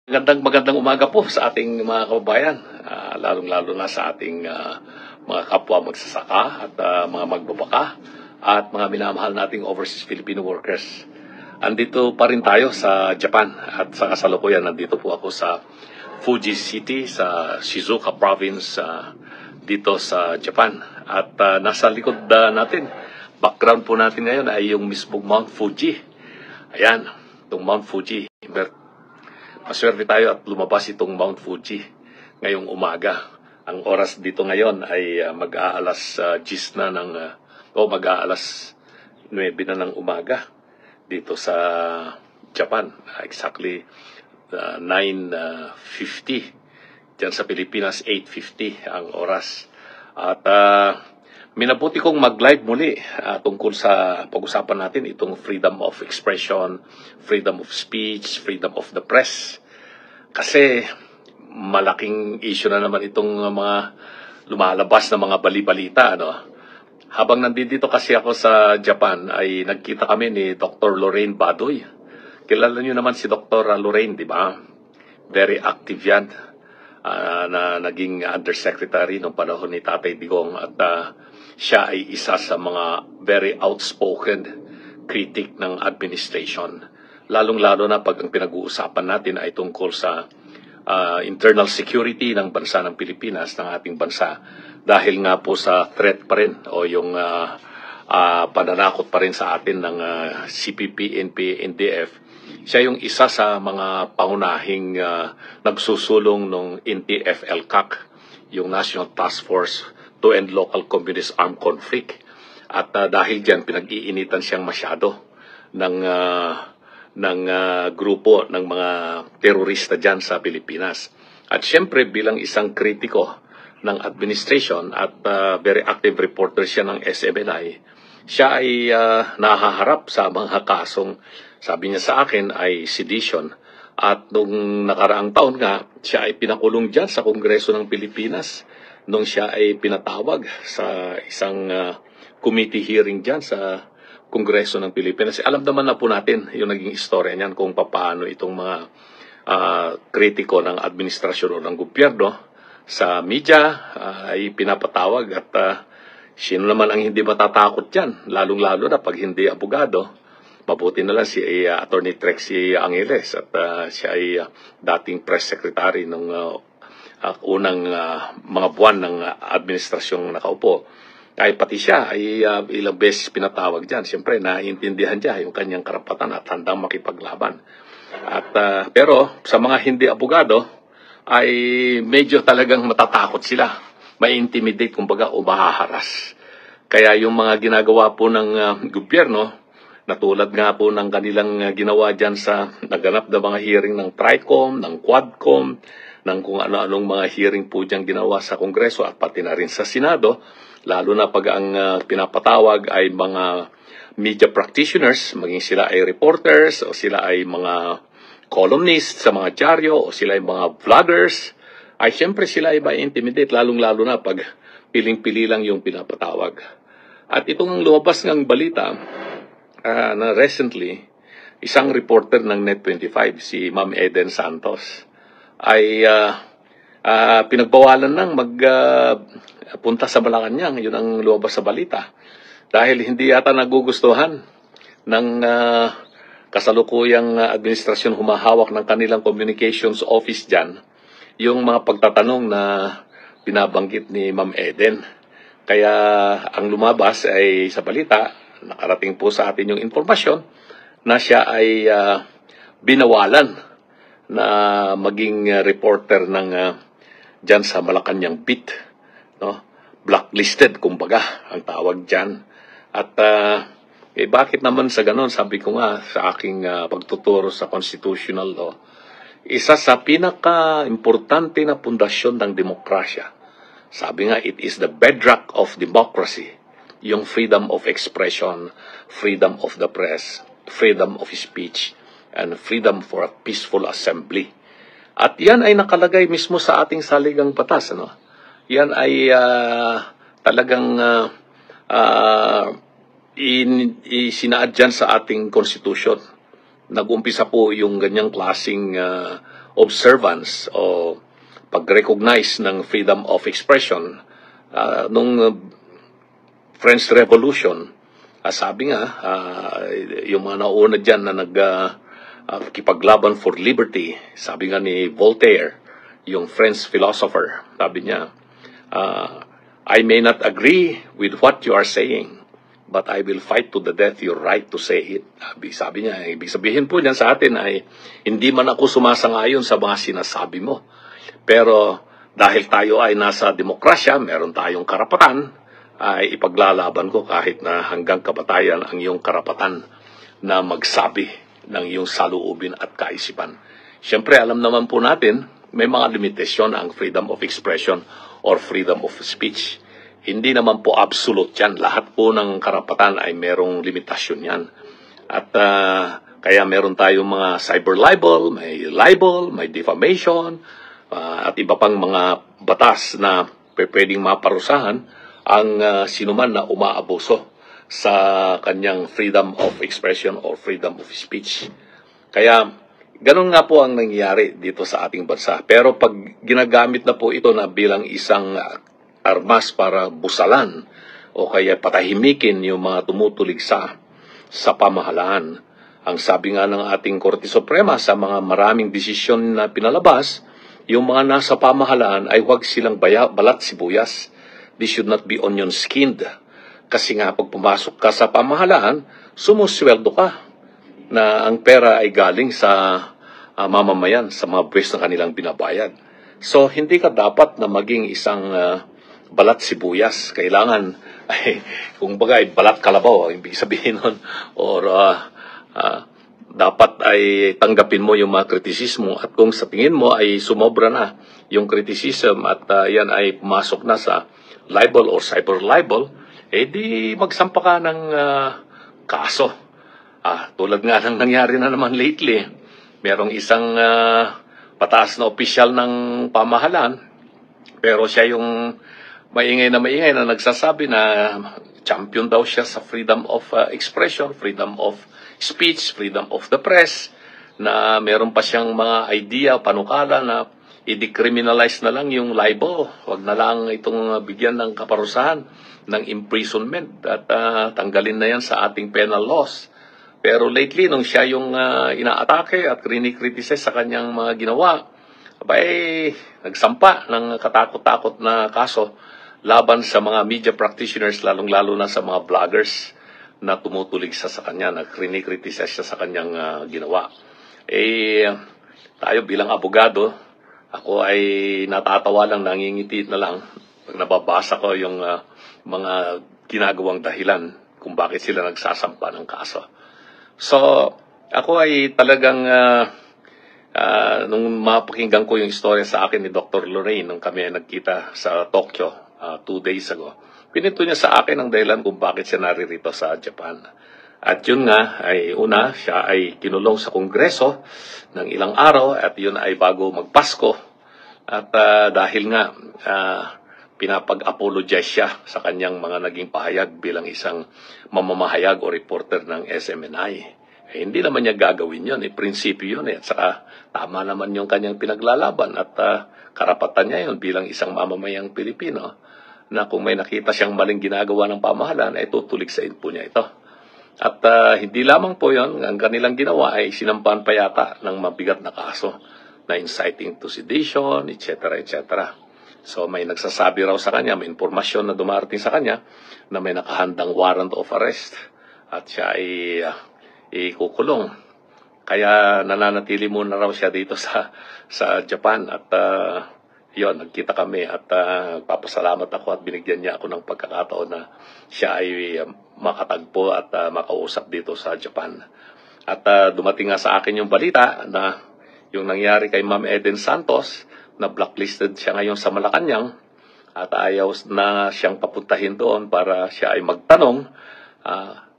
Magandang umaga po sa ating mga kababayan, lalong-lalo na sa ating mga kapwa magsasaka at mga magbabaka at mga minamahal nating overseas Filipino workers. Andito pa rin tayo sa Japan at sa kasalukuyan nandito po ako sa Fuji City sa Shizuoka Province dito sa Japan. At nasa likod natin, background po natin ngayon ay yung mismong Mount Fuji. Ayan, itong Mount Fuji. Maswerte tayo at lumabas itong Mount Fuji ngayong umaga. Ang oras dito ngayon ay mag-aalas 10 na mag-aalas 9 na ng umaga dito sa Japan. Exactly 9:50. Diyan sa Pilipinas, 8:50 ang oras. At minabuti kong mag-live muli tungkol sa pag-usapan natin itong freedom of expression, freedom of speech, freedom of the press. Kasi malaking issue na naman itong mga lumalabas na mga bali-balita. Habang nandito kasi ako sa Japan ay nagkita kami ni Dr. Lorraine Badoy. Kilala niyo naman si Dr. Lorraine, di ba? Very active yan. Na naging undersecretary noong panahon ni Tatay Digong at siya ay isa sa mga very outspoken critic ng administration. Lalong-lalo na pag ang pinag-uusapan natin ay tungkol sa internal security ng bansa ng Pilipinas, ng ating bansa, dahil nga po sa threat pa rin o yung pananakot pa rin sa atin ng CPP, NPA, NDF. Siya yung isa sa mga pangunahing nagsusulong ng NTF-ELCAC, yung National Task Force to End Local Communist Armed Conflict. At dahil dyan, pinag-iinitan siyang masyado ng grupo ng mga terorista dyan sa Pilipinas. At syempre, bilang isang kritiko ng administration at very active reporter siya ng SMNI, siya ay nahaharap sa mga kasong, sabi niya sa akin, ay sedition. At nung nakaraang taon nga, siya ay pinakulong dyan sa Kongreso ng Pilipinas nung siya ay pinatawag sa isang committee hearing dyan sa Kongreso ng Pilipinas. Alam naman na po natin yung naging istorya niyan kung paano itong mga kritiko ng administrasyon o ng gobyerno sa media ay pinapatawag at sino naman ang hindi matatakot dyan, lalong-lalo na pag hindi abogado. Mabuti na lang si Attorney Trexie Angeles at siya ay dating press secretary ng unang mga buwan ng administrasyong nakaupo. Ay pati siya ay ilang beses pinatawag dyan. Siyempre, naiintindihan niya yung kanyang karapatan at handang makipaglaban. At pero sa mga hindi abogado, ay medyo talagang matatakot sila. May-intimidate, kumbaga, o mahaharas. Kaya yung mga ginagawa po ng gobyerno, natulad nga po ng kanilang ginawa dyan sa naganap na mga hearing ng TRICOM, ng QUADCOM, ng kung ano-anong mga hearing po dyan ginawa sa Kongreso at pati na rin sa Senado, lalo na pag ang pinapatawag ay mga media practitioners, maging sila ay reporters o sila ay mga columnists sa mga dyaryo o sila ay mga vloggers, ay siyempre sila ay ma-intimidate, lalong-lalo na pag piling-pili lang yung pinapatawag. At itong lumabas ng balita na recently, isang reporter ng Net25, si Ma'am Eden Santos, ay pinagbawalan ng punta sa Malacanang. Yun ang lumabas sa balita. Dahil hindi yata nagugustuhan ng kasalukuyang administrasyon humahawak ng kanilang communications office dyan, yung mga pagtatanong na binabanggit ni Ma'am Eden. Kaya ang lumabas ay sa balita, nakarating po sa atin yung informasyon na siya ay binawalan na maging reporter ng dyan sa Malacanang Beat. Blacklisted, kumbaga, ang tawag dyan. At bakit naman sa ganon? Sabi ko nga sa aking pagtuturo sa constitutional law, isa sa pinaka-importante na pundasyon ng demokrasya. Sabi nga, it is the bedrock of democracy. Yung freedom of expression, freedom of the press, freedom of speech, and freedom for a peaceful assembly. At yan ay nakalagay mismo sa ating saligang batas. Yan ay talagang isinaad dyan sa ating constitution nag-umpisa po yung ganyang klaseng observance o pag-recognize ng freedom of expression nung French Revolution. Sabi nga, yung mga nauna dyan na kipaglaban for liberty, sabi nga ni Voltaire, yung French philosopher, sabi niya, I may not agree with what you are saying, but I will fight to the death your right to say it. Sabi niya, ibig sabihin po niyan sa atin ay, hindi man ako sumasangayon sa mga sinasabi mo. Pero dahil tayo ay nasa demokrasya, meron tayong karapatan, ay ipaglalaban ko kahit na hanggang kamatayan ang iyong karapatan na magsabi ng iyong saloobin at kaisipan. Siyempre, alam naman po natin, may mga limitasyon ang freedom of expression or freedom of speech. Hindi naman po absolute yan. Lahat po ng karapatan ay merong limitasyon yan. At kaya meron tayong mga cyber libel, may defamation, at iba pang mga batas na pwedeng maparusahan ang sinuman na umaabuso sa kanyang freedom of expression or freedom of speech. Kaya ganun nga po ang nangyayari dito sa ating bansa. Pero pag ginagamit na po ito na bilang isang armas para busalan o kaya patahimikin yung mga tumutulig sa pamahalaan. Ang sabi nga ng ating Korte Suprema sa mga maraming desisyon na pinalabas, yung mga nasa pamahalaan ay huwag silang balat sibuyas. They should not be onion skinned. Kasi nga pag pumasok ka sa pamahalaan, sumusweldo ka na ang pera ay galing sa mamamayan, sa mga buwis na kanilang binabayad. So hindi ka dapat na maging isang balat sibuyas. Kailangan, kung bagay, balat kalabaw, ibig sabihin nun. Or dapat ay tanggapin mo yung mga kritisismo at kung sa tingin mo ay sumobra na yung criticism at yan ay pumasok na sa libel or cyber libel, di magsampa ka ng kaso. Tulad nga ng nangyari na naman lately, merong isang pataas na opisyal ng pamahalaan, pero siya yung maingay na nagsasabi na champion daw siya sa freedom of expression, freedom of speech, freedom of the press, na meron pa siyang mga idea, panukala na i-decriminalize na lang yung libel. Huwag na lang itong bigyan ng kaparusahan ng imprisonment at tanggalin na yan sa ating penal laws. Pero lately, nung siya yung inaatake at krinikritise sa kanyang mga ginawa, nagsampa ng katakot-takot na kaso laban sa mga media practitioners, lalong-lalo na sa mga vloggers na tumutulig sa kanya, na krinikritise siya sa kanyang ginawa. Tayo bilang abogado, ako ay natatawa lang, nangingiti na lang pag nababasa ko yung mga ginagawang dahilan kung bakit sila nagsasampa ng kaso. So, ako ay talagang nung mapakinggan ko yung istorya sa akin ni Dr. Lorraine nung kami ay nagkita sa Tokyo 2 days ago, pinito niya sa akin ang dahilan kung bakit siya naririto sa Japan. At yun nga, ay una, siya ay kinulong sa Kongreso ng ilang araw at yun ay bago magpasko. At dahil nga, pinapag-apologize siya sa kanyang mga naging pahayag bilang isang mamamahayag o reporter ng SMNI. Hindi naman niya gagawin yun, prinsipyo yun. At saka tama naman yung kanyang pinaglalaban at karapatan niya yun bilang isang mamamayang Pilipino na kung may nakita siyang maling ginagawa ng pamahalaan, ay tutulig sa po niya ito. At hindi lamang po yun, ang kanilang ginawa ay sinampahan pa yata ng mabigat na kaso na inciting to sedition, etc. etc. So may nagsasabi raw sa kanya, may impormasyon na dumarating sa kanya na may nakahandang warrant of arrest at siya ay ikukulong. Kaya nananatili muna raw siya dito sa Japan at yon, nagkita kami at papasalamat ako at binigyan niya ako ng pagkakataon na siya ay makatagpo at makausap dito sa Japan. At dumating nga sa akin yung balita na yung nangyari kay Ma'am Eden Santos, na blacklisted siya ngayon sa Malacanang at ayaw na siyang papuntahin doon para siya ay magtanong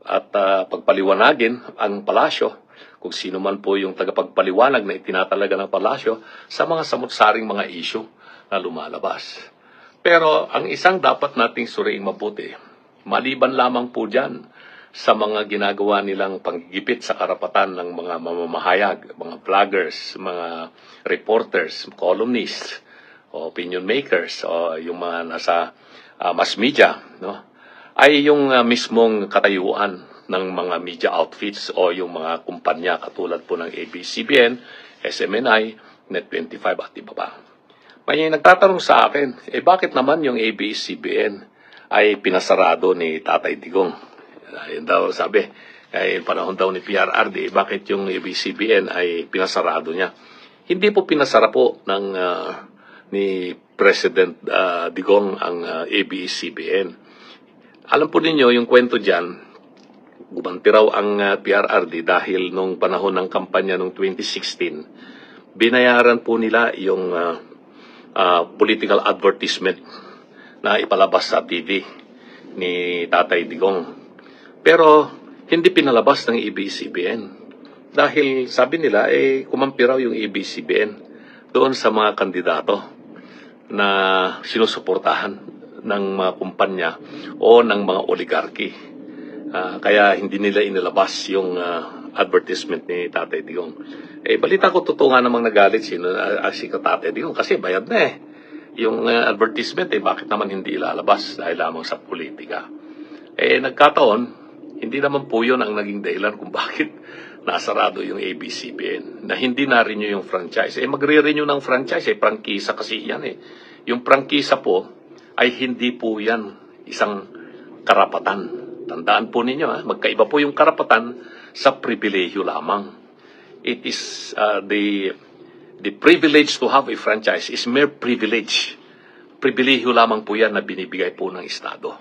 at pagpaliwanagin ang palasyo, kung sino man po yung tagapagpaliwanag na itinatalaga ng palasyo sa mga samut-saring mga issue na lumalabas. Pero ang isang dapat nating suriing mabuti, maliban lamang po dyan sa mga ginagawa nilang panggigipit sa karapatan ng mga mamamahayag, mga vloggers, mga reporters, columnists, o opinion makers, o yung mga nasa mass media, no? Ay yung mismong katayuan ng mga media outfits o yung mga kumpanya katulad po ng ABS-CBN, SMNI, Net25 at iba pa. May nagtatanong sa akin, bakit naman yung ABS-CBN ay pinasarado ni Tatay Digong? Yun daw sabi, kaya panahon daw ni PRRD, bakit yung ABS-CBN ay pinasarado niya? Hindi po pinasara po ni President Digong ang ABS-CBN. Alam po ninyo, yung kwento dyan, gumanti raw ang PRRD dahil nung panahon ng kampanya noong 2016, binayaran po nila yung political advertisement na ipalabas sa TV ni Tatay Digong. Pero hindi pinalabas ng ABS-CBN dahil sabi nila kumampi raw yung ABS-CBN doon sa mga kandidato na sinusuportahan ng mga kumpanya o ng mga oligarky. Kaya hindi nila inilabas yung advertisement ni Tatay Digong. Balita ko totoo nga namang nagalit si Tatay Digong kasi bayad na yung advertisement, bakit naman hindi ilalabas dahil lamang sa politika. Nagkataon, hindi naman po yun ang naging dahilan kung bakit nasarado yung ABS-CBN, na hindi na-renew yung franchise. Magre-renew ng franchise, prangkisa kasi yan Yung prangkisa po ay hindi po yan isang karapatan. Tandaan po ninyo, magkaiba po yung karapatan sa pribilehyo lamang. It is the privilege to have a franchise is mere privilege. Pribilehyo lamang po yan na binibigay po ng Estado.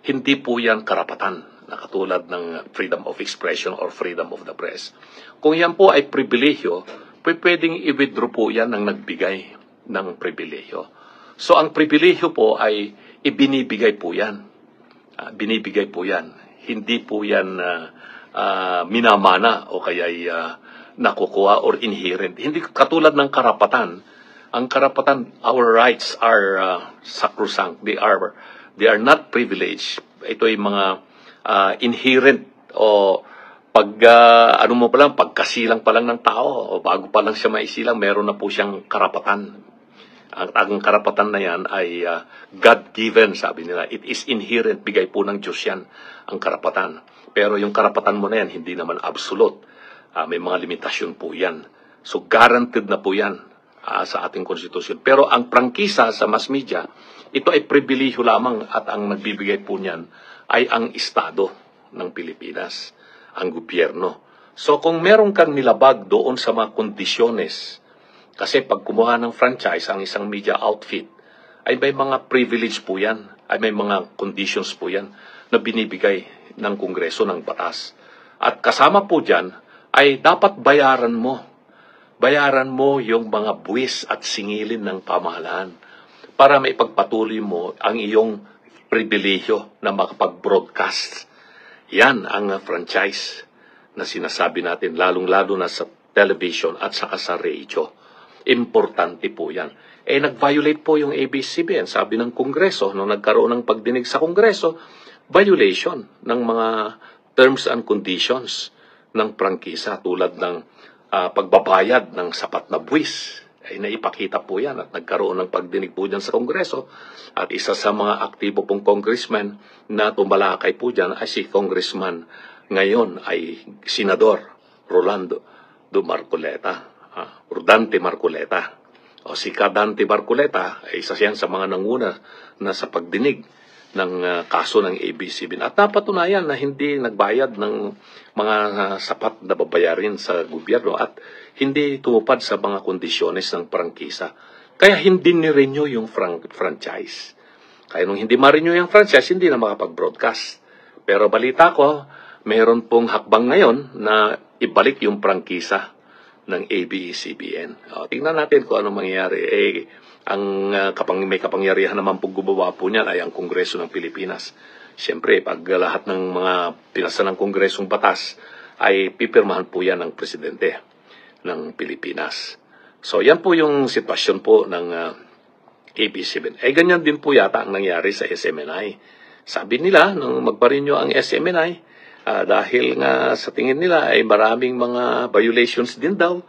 Hindi po yan karapatan na katulad ng freedom of expression or freedom of the press. Kung yan po ay pribilehyo, pwedeng i-withdraw po yan ng nagbigay ng pribilehyo. So ang pribilehyo po ay ibinibigay po yan. Binibigay po yan. Hindi po yan minamana o kaya nakukuha or inherent. Hindi katulad ng karapatan. Ang karapatan, our rights are sacrosanct. They are not privileged. Ito ay mga inherent o pagkasilang pa lang ng tao o bago pa lang siya maisilang, meron na po siyang karapatan. Ang karapatan na yan ay God-given, sabi nila. It is inherent, bigay po ng Diyos yan, ang karapatan. Pero yung karapatan mo na yan, hindi naman absolute. May mga limitasyon po yan. So guaranteed na po yan sa ating konstitusyon. Pero ang prangkisa sa mass media, ito ay pribilehyo lamang at ang nagbibigay po niyan ay ang Estado ng Pilipinas, ang gobyerno. So kung meron kang nilabag doon sa mga kondisyones, kasi pag kumuha ng franchise ang isang media outfit, ay may mga privilege po yan, ay may mga conditions po yan na binibigay ng Kongreso ng batas. At kasama po dyan ay dapat bayaran mo. Bayaran mo yung mga buwis at singilin ng pamahalaan para maipagpatuloy mo ang iyong pribilehyo na makapag-broadcast. Yan ang franchise na sinasabi natin, lalong-lalo na sa television at saka sa radio. Importante po yan. Nag-violate po yung ABS-CBN. Sabi ng Kongreso, nung nagkaroon ng pagdinig sa Kongreso, violation ng mga terms and conditions ng prangkisa tulad ng pagbabayad ng sapat na buwis. Naipakita po yan at nagkaroon ng pagdinig po dyan sa Kongreso. At isa sa mga aktibo pong congressman na tumalakay po dyan ay si Congressman ngayon ay Senador Rolando Marcoleta. Dante Marcoleta. Si Dante Marcoleta ay isa yan sa mga nanguna na sa pagdinig ng kaso ng ABS-CBN. At napatunayan na hindi nagbayad ng mga sapat na babayarin sa gobyerno at hindi tumupad sa mga kondisyones ng prangkisa. Kaya hindi ni-renew yung franchise. Kaya nung hindi ma-renew yung franchise, hindi na makapag-broadcast. Pero balita ko, mayroon pong hakbang ngayon na ibalik yung prangkisa ng ABS-CBN. Tingnan natin kung ano mangyayari. May kapangyarihan naman pong gumawa po niyan ay ang Kongreso ng Pilipinas. Siyempre, pag lahat ng mga pinasa ng Kongresong batas ay pipirmahan po yan ng Presidente ng Pilipinas. So, yan po yung sitwasyon po ng ABS-CBN. Ganyan din po yata ang nangyari sa SMNI. Sabi nila, nung magparinyo ang SMNI, Dahil nga sa tingin nila ay maraming mga violations din daw.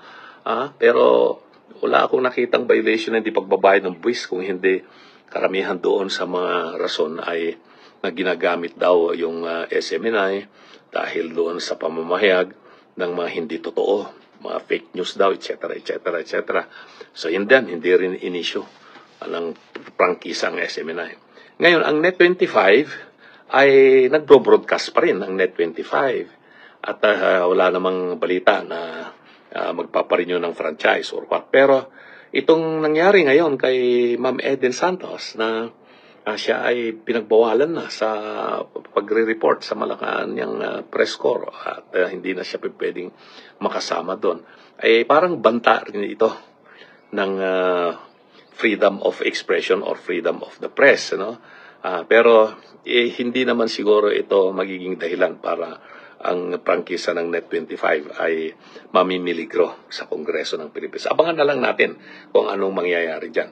Pero wala akong nakitang violation na hindi pagbabayad ng buwis, kung hindi karamihan doon sa mga rason ay na ginagamit daw yung SMNI dahil doon sa pamamahayag ng mga hindi totoo, mga fake news daw, etc., etc., etc. So yun din, hindi rin in-issue ng prangkisa ang SMNI. Ngayon, ang Net25 ay nagbo-broadcast pa rin ang Net25 at wala namang balita na magpaparenew ng franchise or what. Pero itong nangyari ngayon kay Ma'am Eden Santos na siya ay pinagbawalan na sa pagre-report sa Malacanang press corps at hindi na siya pwedeng makasama doon, ay parang banta rin ito ng freedom of expression or freedom of the press, no? Pero hindi naman siguro ito magiging dahilan para ang prangkisa ng Net25 ay mamimiligro sa Kongreso ng Pilipinas. Abangan na lang natin kung anong mangyayari dyan.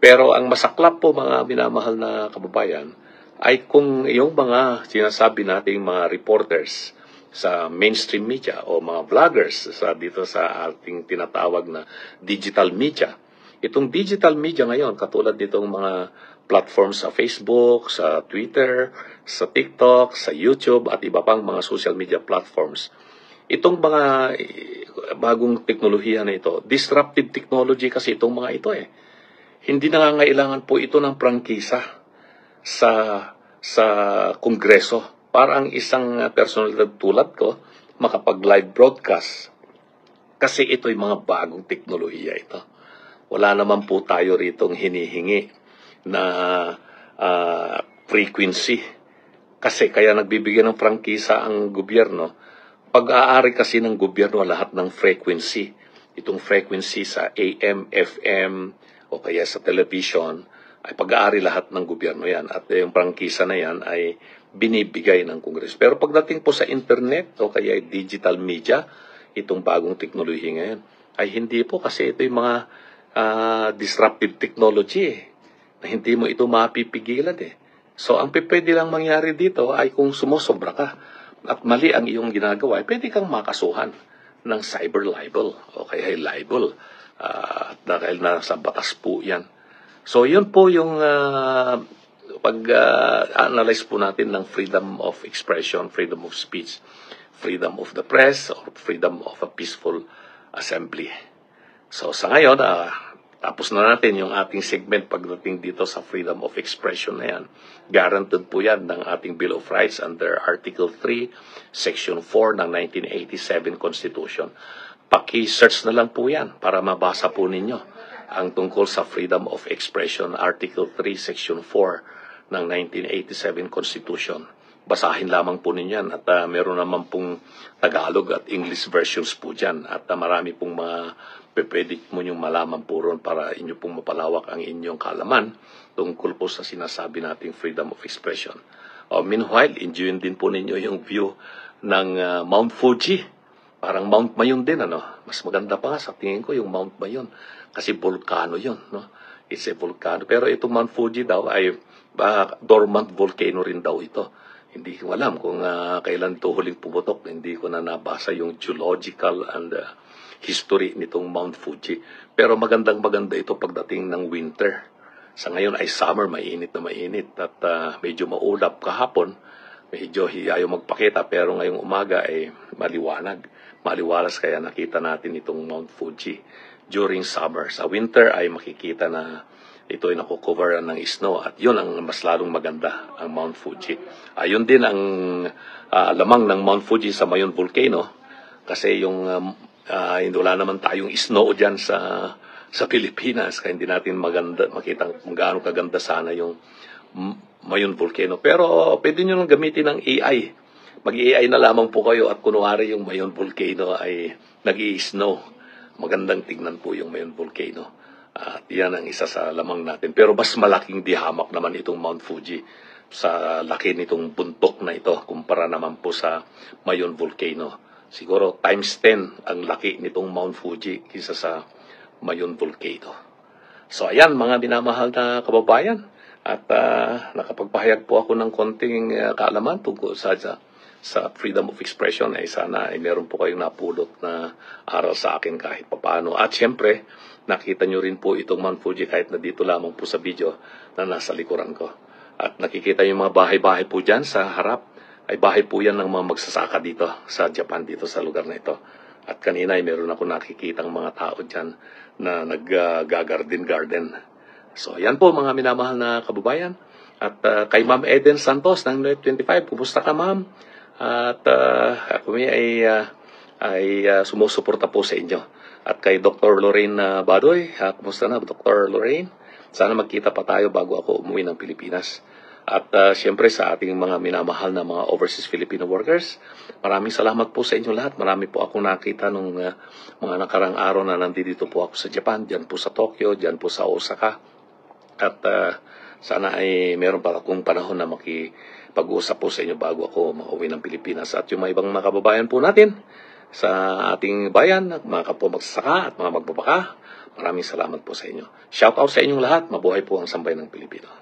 Pero ang masaklap po, mga minamahal na kababayan, ay kung yung mga sinasabi nating mga reporters sa mainstream media o mga vloggers dito sa ating tinatawag na digital media. Itong digital media ngayon, katulad ditong mga platforms sa Facebook, sa Twitter, sa TikTok, sa YouTube at iba pang mga social media platforms. Itong mga bagong teknolohiya na ito, disruptive technology kasi itong mga ito eh. Hindi nangangailangan po ito ng prangkisa sa Kongreso para ang isang personalidad tulad ko makapag-live broadcast. Kasi ito'y mga bagong teknolohiya ito. Wala naman po tayo ritong hinihingi na frequency. Kasi kaya nagbibigyan ng prangkisa ang gobyerno. Pag-aari kasi ng gobyerno lahat ng frequency. Itong frequency sa AM, FM, o kaya sa television, ay pag-aari lahat ng gobyerno yan. At yung prangkisa na yan ay binibigay ng Kongreso. Pero pagdating po sa internet o kaya digital media, itong bagong teknolohiya ngayon, ay hindi po kasi ito yung mga disruptive technology na hindi mo ito mapipigilan eh. So, ang pwede lang mangyari dito ay kung sumusobra ka at mali ang iyong ginagawa, ay pwede kang makasuhan ng cyber libel o kaya libel. Dahil nasa batas po yan. So, yun po yung pag-analyze po natin ng freedom of expression, freedom of speech, freedom of the press, or freedom of a peaceful assembly. So, sa ngayon, tapos na natin yung ating segment pagdating dito sa freedom of expression na yan. Guaranteed po yan ng ating Bill of Rights under Article 3, Section 4 ng 1987 Constitution. Paki-search na lang po yan para mabasa po ninyo ang tungkol sa freedom of expression, Article 3, Section 4 ng 1987 Constitution. Basahin lamang po ninyo yan at meron naman pong Tagalog at English versions po dyan at marami pong mga pwede mo niyong malaman po ron para inyo pong mapalawak ang inyong kalaman tungkol po sa sinasabi nating freedom of expression. Meanwhile, enjoyin din po ninyo yung view ng Mount Fuji. Parang Mount Mayon din, ano? Mas maganda pa nga sa tingin ko yung Mount Mayon kasi volcano yun, no? It's a volcano. Pero itong Mount Fuji daw ay dormant volcano rin daw ito. Hindi ko alam kung kailan ito huling pumutok. Hindi ko na nabasa yung geological and history nitong Mount Fuji. Pero magandang-maganda ito pagdating ng winter. Sa ngayon ay summer, mainit na mainit at medyo maulap kahapon. Medyo ayaw magpakita pero ngayong umaga ay maliwanag. Maliwalas kaya nakita natin itong Mount Fuji during summer. Sa winter ay makikita na ito ay nakukover ng snow at yun ang mas lalong maganda, ang Mount Fuji. Ayun din ang lamang ng Mount Fuji sa Mayon Volcano kasi yung hindi wala naman tayong snow dyan sa Pilipinas kaya hindi natin makita kung gaano kaganda sana yung Mayon Volcano. Pero pwede nyo nang gamitin ng AI. Mag-AI na lamang po kayo at kunwari yung Mayon Volcano ay nag-i-snow. Magandang tignan po yung Mayon Volcano. At yan ang isa sa lamang natin. Pero mas malaking dihamak naman itong Mount Fuji sa laki nitong buntok na ito kumpara naman po sa Mayon Volcano. Siguro times 10 ang laki nitong Mount Fuji kaysa sa Mayon Volcano. So ayan mga minamahal na kababayan. At nakapagpahayag po ako ng konting kaalaman tungkol sa sa freedom of expression ay sana ay meron po kayong napulot na aral sa akin kahit papaano. At syempre, nakita nyo rin po itong Mount Fuji kahit na dito lamang po sa video na nasa likuran ko. At nakikita yung mga bahay-bahay po dyan sa harap, ay bahay po yan ng mga magsasaka dito sa Japan, dito sa lugar na ito. At kanina ay meron ako nakikitang mga tao dyan na nag-garden. So yan po mga minamahal na kababayan. At kay Ma'am Eden Santos ng Net 25, kumusta ka ma'am? At ako ay sumusuporta po sa inyo. At kay Dr. Lorraine Badoy, kumusta na Dr. Lorraine? Sana magkita pa tayo bago ako umuwi ng Pilipinas. At siyempre sa ating mga minamahal na mga overseas Filipino workers, maraming salamat po sa inyo lahat. Marami po akong nakita nung mga nakarang araw na nandito po ako sa Japan, dyan po sa Tokyo, dyan po sa Osaka. At sana ay meron pa akong panahon na makipag-usap po sa inyo bago ako makauwi ng Pilipinas. At yung mga ibang mga kababayan po natin sa ating bayan, mga kapwa magsasaka at mga magbabaka, maraming salamat po sa inyo. Shout out sa inyong lahat. Mabuhay po ang sambayan ng Pilipino.